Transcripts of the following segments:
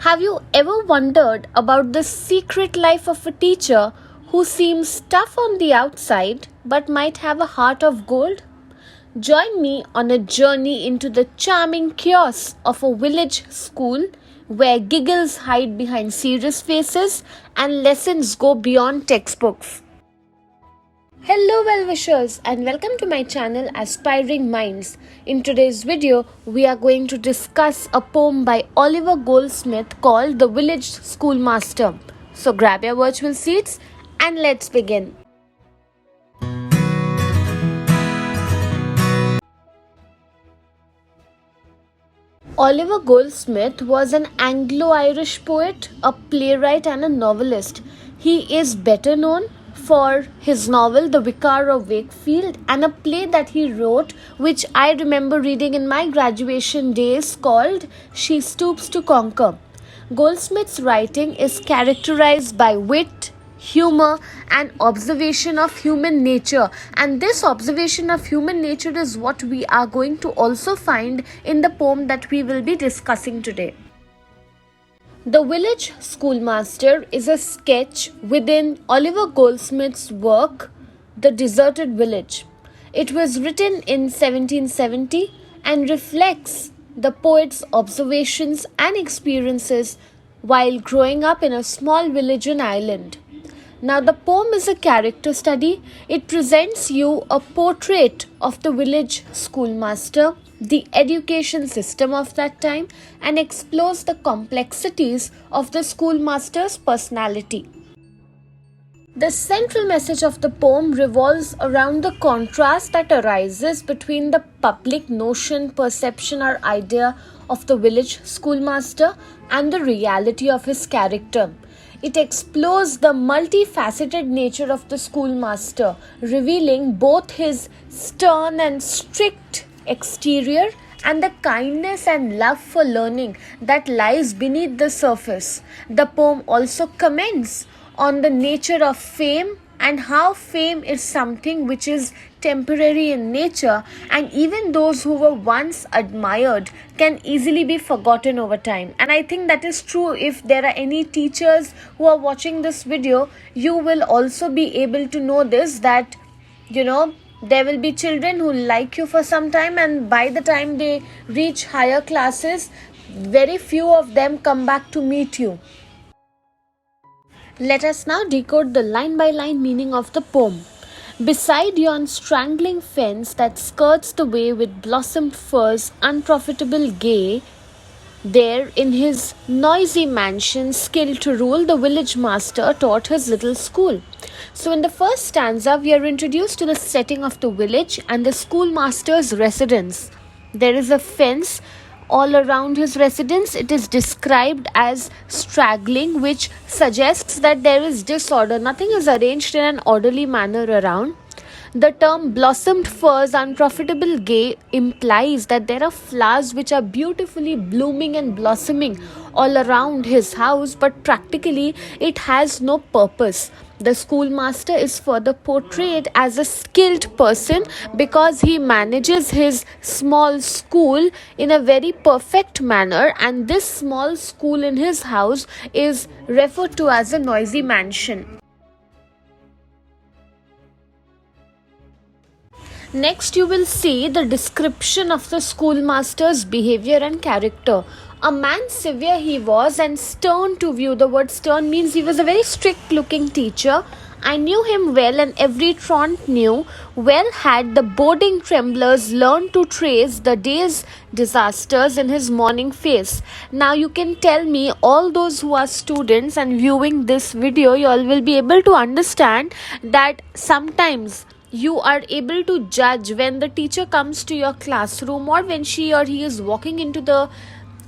Have you ever wondered about the secret life of a teacher who seems tough on the outside but might have a heart of gold? Join me on a journey into the charming chaos of a village school where giggles hide behind serious faces and lessons go beyond textbooks. Hello well-wishers and welcome to my channel Aspiring Minds. In today's video, we are going to discuss a poem by Oliver Goldsmith called The Village Schoolmaster. So grab your virtual seats and let's begin. Oliver Goldsmith was an Anglo-Irish poet, a playwright and a novelist. He is better known for his novel The Vicar of Wakefield and a play that he wrote which I remember reading in my graduation days called She Stoops to Conquer. Goldsmith's writing is characterized by wit, humor and observation of human nature, and this observation of human nature is what we are going to also find in the poem that we will be discussing today. The Village Schoolmaster is a sketch within Oliver Goldsmith's work, The Deserted Village. It was written in 1770 and reflects the poet's observations and experiences while growing up in a small village in Ireland. Now, the poem is a character study. It presents you a portrait of the village schoolmaster, the education system of that time, and explores the complexities of the schoolmaster's personality. The central message of the poem revolves around the contrast that arises between the public notion, perception, or idea of the village schoolmaster and the reality of his character. It explores the multifaceted nature of the schoolmaster, revealing both his stern and strict exterior and the kindness and love for learning that lies beneath the surface. The poem also comments on the nature of fame and how fame is something which is temporary in nature, and even those who were once admired can easily be forgotten over time. And I think that is true. If there are any teachers who are watching this video, you will also be able to know this, that there will be children who like you for some time, and by the time they reach higher classes, very few of them come back to meet you. Let us now decode the line-by-line meaning of the poem. Beside yon strangling fence that skirts the way with blossomed firs unprofitable gay, there in his noisy mansion skilled to rule, the village master taught his little school. So in the first stanza, we are introduced to the setting of the village and the schoolmaster's residence. There is a fence all around his residence. It is described as straggling, which suggests that there is disorder. Nothing is arranged in an orderly manner around. The term blossomed firs unprofitable gay implies that there are flowers which are beautifully blooming and blossoming all around his house, but practically it has no purpose. The schoolmaster is further portrayed as a skilled person because he manages his small school in a very perfect manner, and this small school in his house is referred to as a noisy mansion. Next, you will see the description of the schoolmaster's behavior and character. A man severe he was and stern to view. The word stern means he was a very strict looking teacher. I knew him well, and every truant knew well had the boding tremblers learned to trace the day's disasters in his morning face. Now you can tell me, all those who are students and viewing this video, you all will be able to understand that sometimes you are able to judge when the teacher comes to your classroom or when she or he is walking into the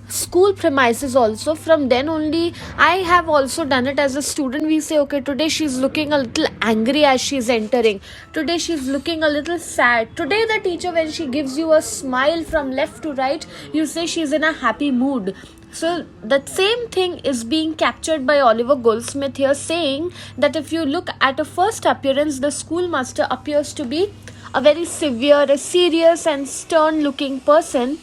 school premises also. From then only, I have also done it as a student. We say, okay, today she's looking a little angry as she's entering. Today she's looking a little sad. Today the teacher, when she gives you a smile from left to right, you say she's in a happy mood. So the same thing is being captured by Oliver Goldsmith here, saying that if you look at a first appearance, the schoolmaster appears to be a very severe, a serious and stern looking person.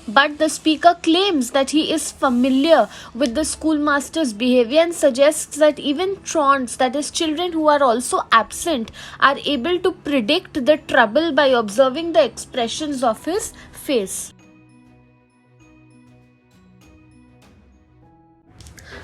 But the speaker claims that he is familiar with the schoolmaster's behavior and suggests that even truants, that is, children who are also absent, are able to predict the trouble by observing the expressions of his face.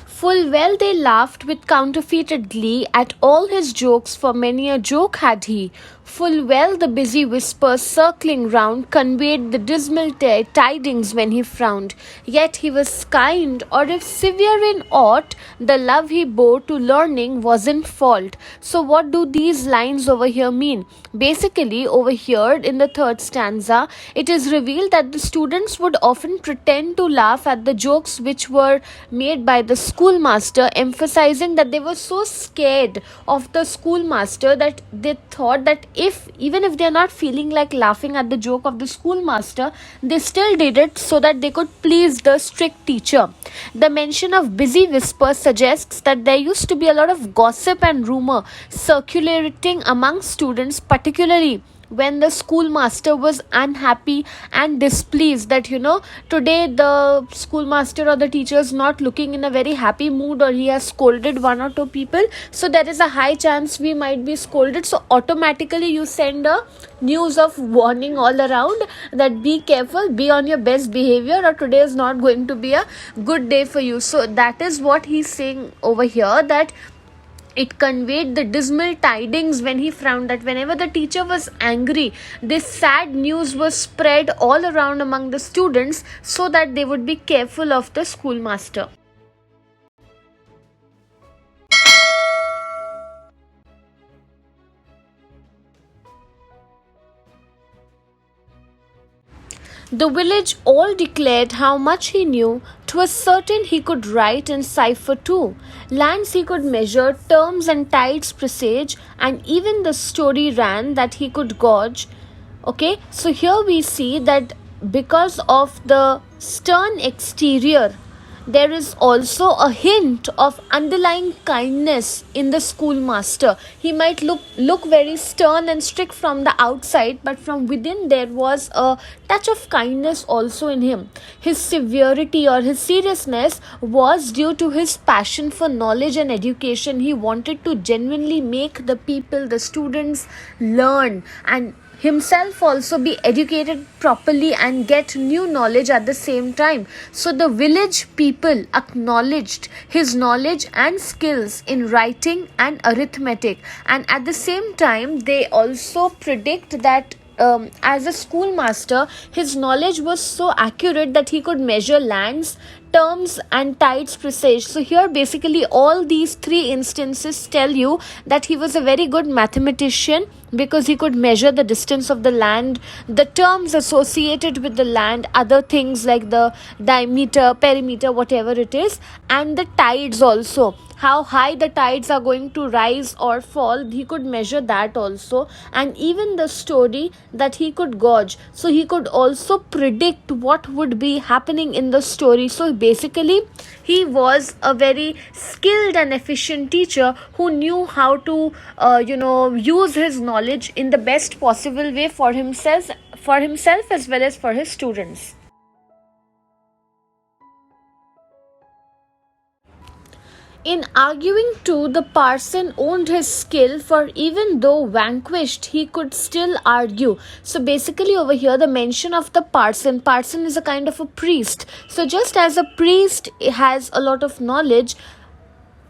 Full well they laughed with counterfeited glee at all his jokes, for many a joke had he. Full well the busy whispers circling round conveyed the dismal tidings when he frowned. Yet he was kind, or if severe in aught, the love he bore to learning was in fault. So what do these lines over here mean? Basically, over here in the third stanza, it is revealed that the students would often pretend to laugh at the jokes which were made by the schoolmaster, emphasizing that they were so scared of the schoolmaster that they thought that even if they are not feeling like laughing at the joke of the schoolmaster, they still did it so that they could please the strict teacher. The mention of busy whispers suggests that there used to be a lot of gossip and rumor circulating among students, particularly when the schoolmaster was unhappy and displeased that today the schoolmaster or the teacher is not looking in a very happy mood, or he has scolded one or two people, so there is a high chance we might be scolded. So automatically you send a news of warning all around that be careful, be on your best behavior, or today is not going to be a good day for you. So that is what he's saying over here, that it conveyed the dismal tidings when he frowned, that whenever the teacher was angry, this sad news was spread all around among the students so that they would be careful of the schoolmaster. The village all declared how much he knew. 'Twas certain he could write and cipher too. Lands he could measure, terms and tides presage, and even the story ran that he could gauge. Okay, so here we see that because of the stern exterior, there is also a hint of underlying kindness in the schoolmaster. He might look very stern and strict from the outside, but from within there was a touch of kindness also in him. His severity or his seriousness was due to his passion for knowledge and education. He wanted to genuinely make the people, the students, learn and himself also be educated properly and get new knowledge at the same time. So the village people acknowledged his knowledge and skills in writing and arithmetic, and at the same time they also predict that as a schoolmaster, his knowledge was so accurate that he could measure lands, terms and tides presage. So here basically all these three instances tell you that he was a very good mathematician, because he could measure the distance of the land, the terms associated with the land, other things like the diameter, perimeter, whatever it is, and the tides also, how high the tides are going to rise or fall, he could measure that also, and even the story that he could gauge. So he could also predict what would be happening in the story. So basically he was a very skilled and efficient teacher who knew how to use his knowledge in the best possible way for himself as well as for his students. In arguing too, the parson owned his skill, for even though vanquished, he could still argue. So basically over here the mention of the parson is a kind of a priest. So just as a priest has a lot of knowledge,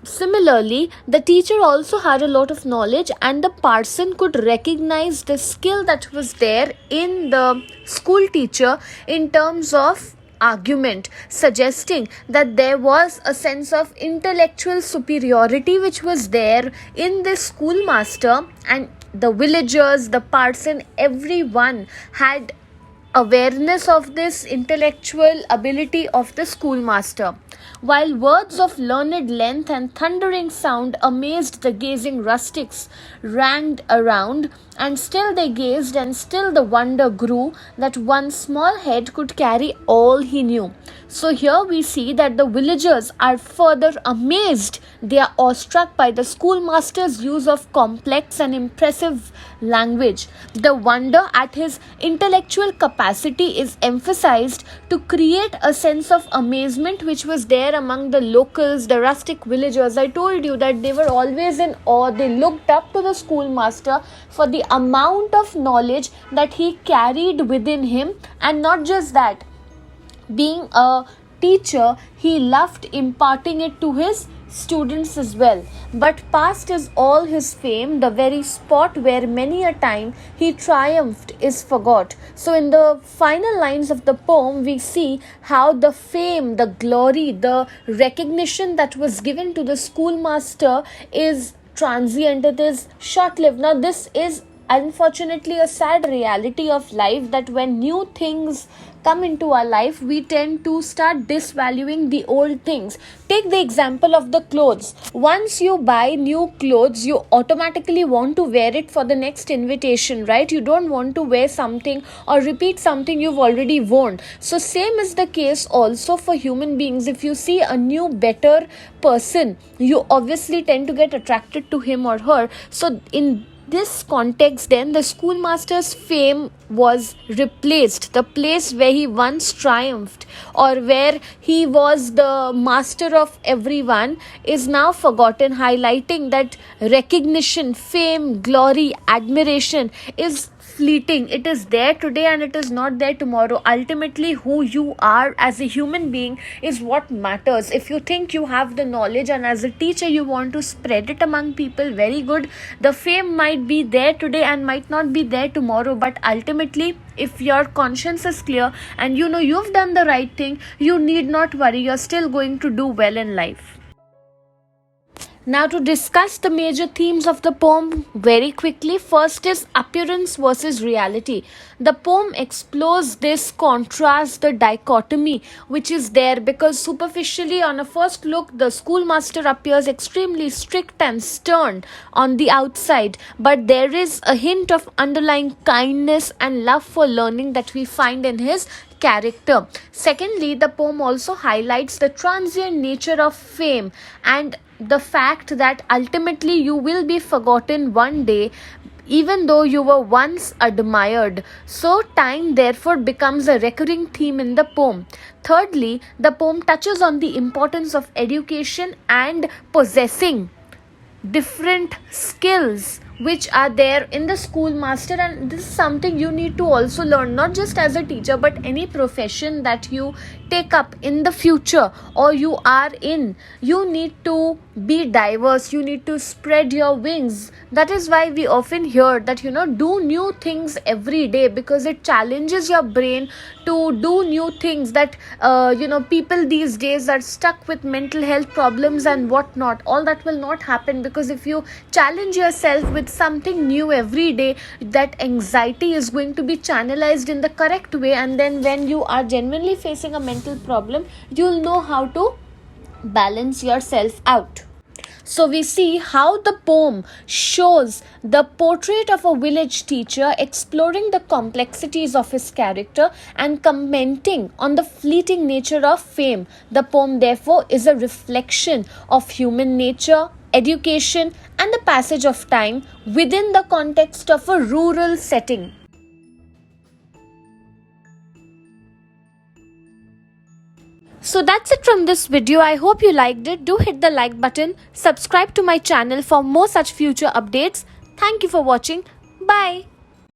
similarly, the teacher also had a lot of knowledge, and the parson could recognize the skill that was there in the school teacher in terms of argument, suggesting that there was a sense of intellectual superiority which was there in this schoolmaster, and the villagers, the parson, everyone had awareness of this intellectual ability of the schoolmaster. While words of learned length and thundering sound amazed the gazing rustics ranged around, and still they gazed, and still the wonder grew that one small head could carry all he knew. So here we see that the villagers are further amazed. They are awestruck by the schoolmaster's use of complex and impressive language. The wonder at his intellectual capacity is emphasized to create a sense of amazement which was there among the locals, the rustic villagers. I told you that they were always in awe. They looked up to the schoolmaster for the amount of knowledge that he carried within him, and not just that, being a teacher, he loved imparting it to his students as well. But past is all his fame, the very spot where many a time he triumphed is forgot. So in the final lines of the poem, we see how the fame, the glory, the recognition that was given to the schoolmaster is transient, it is short-lived. Now this is unfortunately a sad reality of life, that when new things come into our life, we tend to start disvaluing the old things. Take the example of the clothes. Once you buy new clothes, you automatically want to wear it for the next invitation, right? You don't want to wear something or repeat something you've already worn. So same is the case also for human beings. If you see a new, better person, you obviously tend to get attracted to him or her. So in this context, then, the schoolmaster's fame was replaced. The place where he once triumphed, or where he was the master of everyone, is now forgotten, highlighting that recognition, fame, glory, admiration is fleeting. It is there today and it is not there tomorrow. Ultimately, who you are as a human being is what matters. If you think you have the knowledge and as a teacher you want to spread it among people, very good. The fame might be there today and might not be there tomorrow, but ultimately, if your conscience is clear and you know you've done the right thing, you need not worry. You're still going to do well in life. Now, to discuss the major themes of the poem very quickly, first is appearance versus reality. The poem explores this contrast, the dichotomy which is there, because superficially on a first look the schoolmaster appears extremely strict and stern on the outside, but there is a hint of underlying kindness and love for learning that we find in his character. Secondly, the poem also highlights the transient nature of fame and the fact that ultimately you will be forgotten one day, even though you were once admired. So time therefore becomes a recurring theme in the poem. Thirdly, the poem touches on the importance of education and possessing different skills which are there in the schoolmaster, and this is something you need to also learn, not just as a teacher but any profession that you take up in the future or you are in. You need to be diverse, you need to spread your wings. That is why we often hear that, do new things every day, because it challenges your brain to do new things. That people these days are stuck with mental health problems and whatnot. All that will not happen, because if you challenge yourself with something new every day, that anxiety is going to be channelized in the correct way, and then when you are genuinely facing a mental problem, you'll know how to balance yourself out. So we see how the poem shows the portrait of a village teacher exploring the complexities of his character and commenting on the fleeting nature of fame. The poem therefore is a reflection of human nature, education, and the passage of time within the context of a rural setting. So that's it from this video. I hope you liked it. Do hit the like button. Subscribe to my channel for more such future updates. Thank you for watching. Bye.